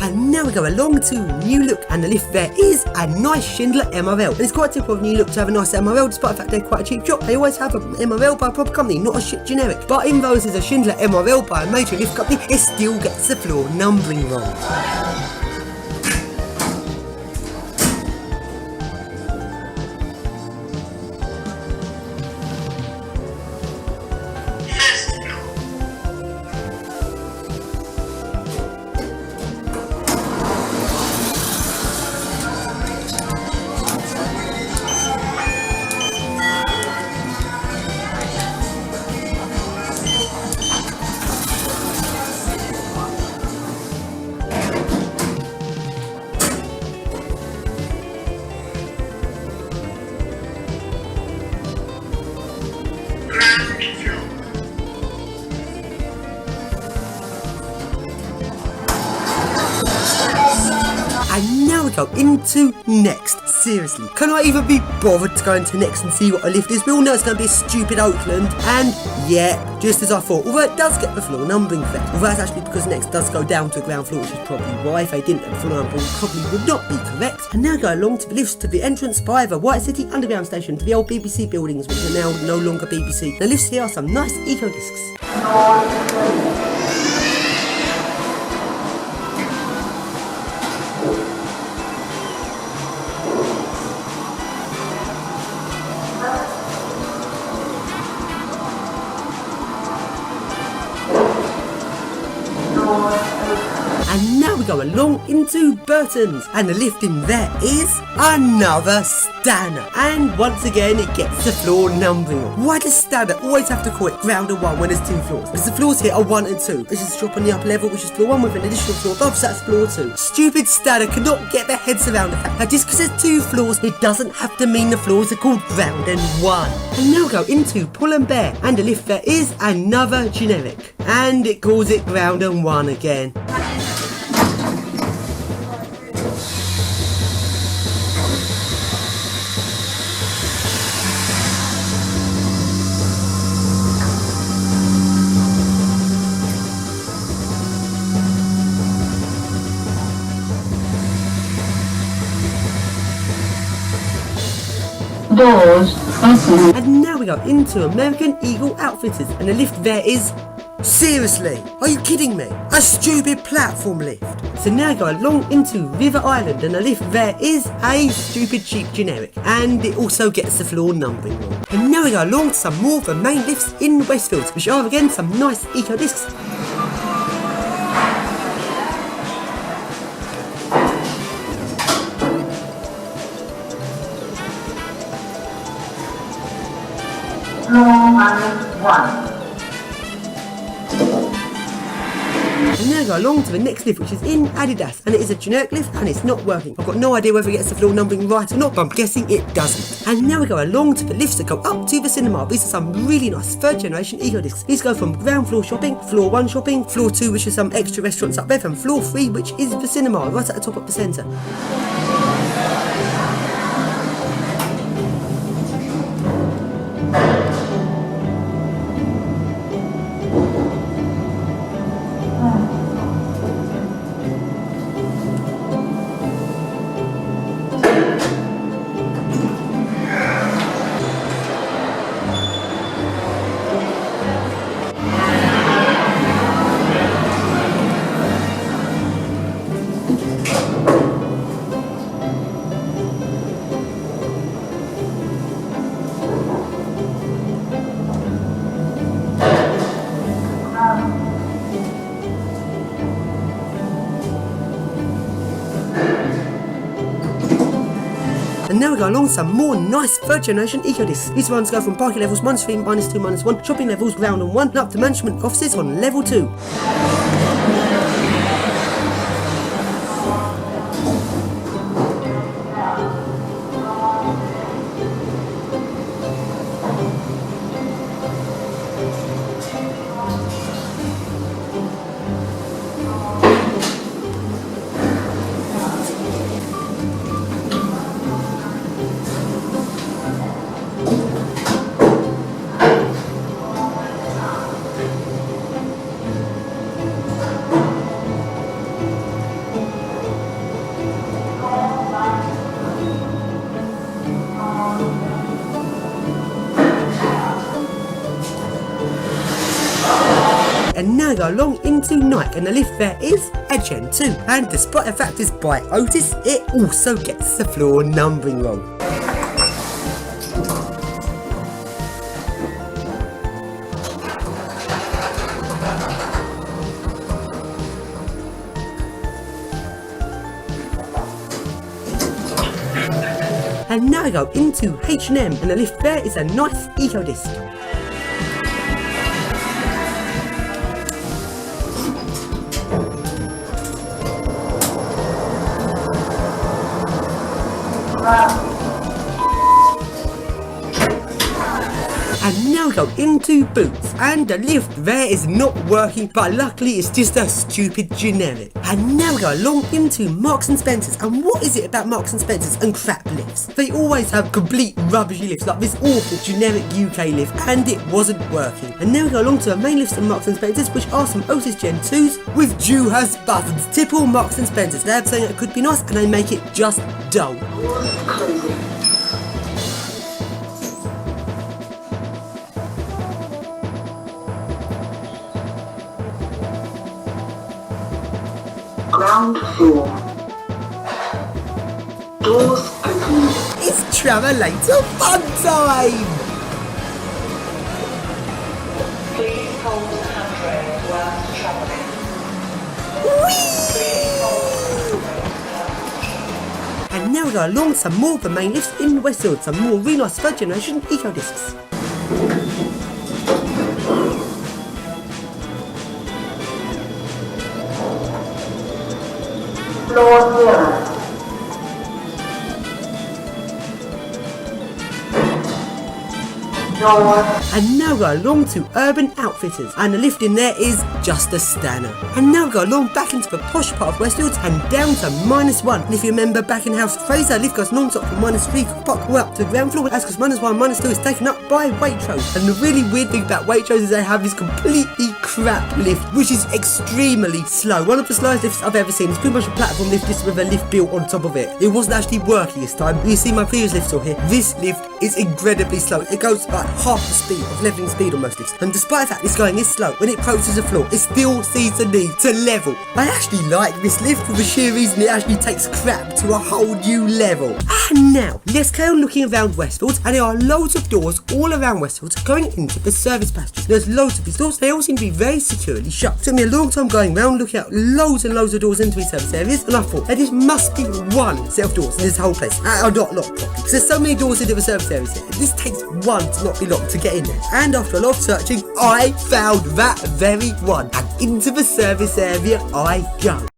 And now we go along to new look, and the lift there is a nice Schindler MRL. And it's quite typical of new look to have a nice MRL, despite the fact they're quite a cheap shop. They always have an MRL by a proper company, not a shit generic. But even though this is a Schindler MRL by a major lift company, it still gets the floor numbering wrong. And now we go into next. Seriously, can I even be bothered to go into next and see what a lift is? We all know it's going to be a stupid Oakland, and yeah, just as I thought, although it does get the floor numbering correct. Although that's actually because next does go down to the ground floor, which is probably why. If they didn't, the floor numbering probably would not be correct. And now go along to the lifts to the entrance by the White City Underground Station, to the old BBC buildings, which are now no longer BBC. The lifts here are some nice eco discs. And now we go along into Burton's, and the lift in there is another Stanner. And once again, it gets the floor numbering wrong. Why does Stanner always have to call it ground and 1 when there's 2 floors? Because the floors here are 1 and 2. This is a shop on the upper level, which is floor 1 with an additional floor above, so that's floor 2. Stupid Stanner cannot get their heads around the fact that just because there's 2 floors, it doesn't have to mean the floors are called ground and 1. And now we go into Pull and Bear, and the lift there is another generic, and it calls it ground and 1 again. Doors open. And now we go into American Eagle Outfitters, and the lift there is... Seriously, are you kidding me? A stupid platform lift. So now go along into River Island, and the lift there is a stupid cheap generic, and it also gets the floor numbering wrong. And now we go along to some more of the main lifts in Westfields, which are again some nice eco discs. Floor 1. And now go along to the next lift, which is in Adidas, and it is a generic lift and it's not working. I've got no idea whether it gets the floor numbering right or not, but I'm guessing it doesn't. And now we go along to the lifts that go up to the cinema. These are some really nice 3rd generation eco discs. These go from ground floor shopping, floor 1 shopping, floor 2 which is some extra restaurants up there, and floor 3 which is the cinema, right at the top of the centre. And now we go along some more nice 3rd generation eco discs. These ones go from parking levels -3, -2, -1, shopping levels ground and 1, and up to management offices on level 2. now go along into night, and the lift there is a Gen 2. And despite the fact it's by Otis, it also gets the floor numbering wrong. And now I go into H&M, and the lift there is a nice eco disc. And now go into Boots, and the lift there is not working, but luckily it's just a stupid generic. And now we go along into Marks and Spencer's, and what is it about Marks and Spencer's and crap lifts? They always have complete rubbishy lifts, like this awful generic UK lift, and it wasn't working. And now we go along to the main lifts at Marks and Spencer's, which are some Otis Gen 2s with Dewhurst buttons. Typical Marks and Spencer's. They have something that could be nice, and they make it just dull. Ground floor. Doors open. It's Travelator fun time! Please hold the handrail whilst travelling. And now we go along some more of the main lifts in Westfield, some more really nice third generation eco discs. Floor 0. And now go along to Urban Outfitters, and the lift in there is just a stunner. And now go along back into the posh part of Westfield and down to -1. And if you remember back in House of Fraser, the lift goes non-stop from -3 all up to the ground floor. That's because -1, -2 is taken up by Waitrose. And the really weird thing about Waitrose is they have this completely crap lift, which is extremely slow. One of the slowest lifts I've ever seen. It's pretty much a platform lift just with a lift built on top of it. It wasn't actually working this time. You see my previous lifts all here. This lift is incredibly slow. It goes like half the speed of leveling speed on most lifts, and despite the fact it's going this slow, when it approaches the floor, it still sees the need to level. I actually like this lift for the sheer reason it actually takes crap to a whole new level. And now, let's carry on looking around Westfield, and there are loads of doors all around Westfield going into the service passages. There's loads of these doors, they all seem to be very securely shut. It took me a long time going around looking at loads and loads of doors into these service areas, and I thought there just must be one set of doors in this whole place that are not locked properly, because there's so many doors into the service areas here. This takes one to not be locked to get in there. And after a lot of searching, I found that very one, and into the service area I go.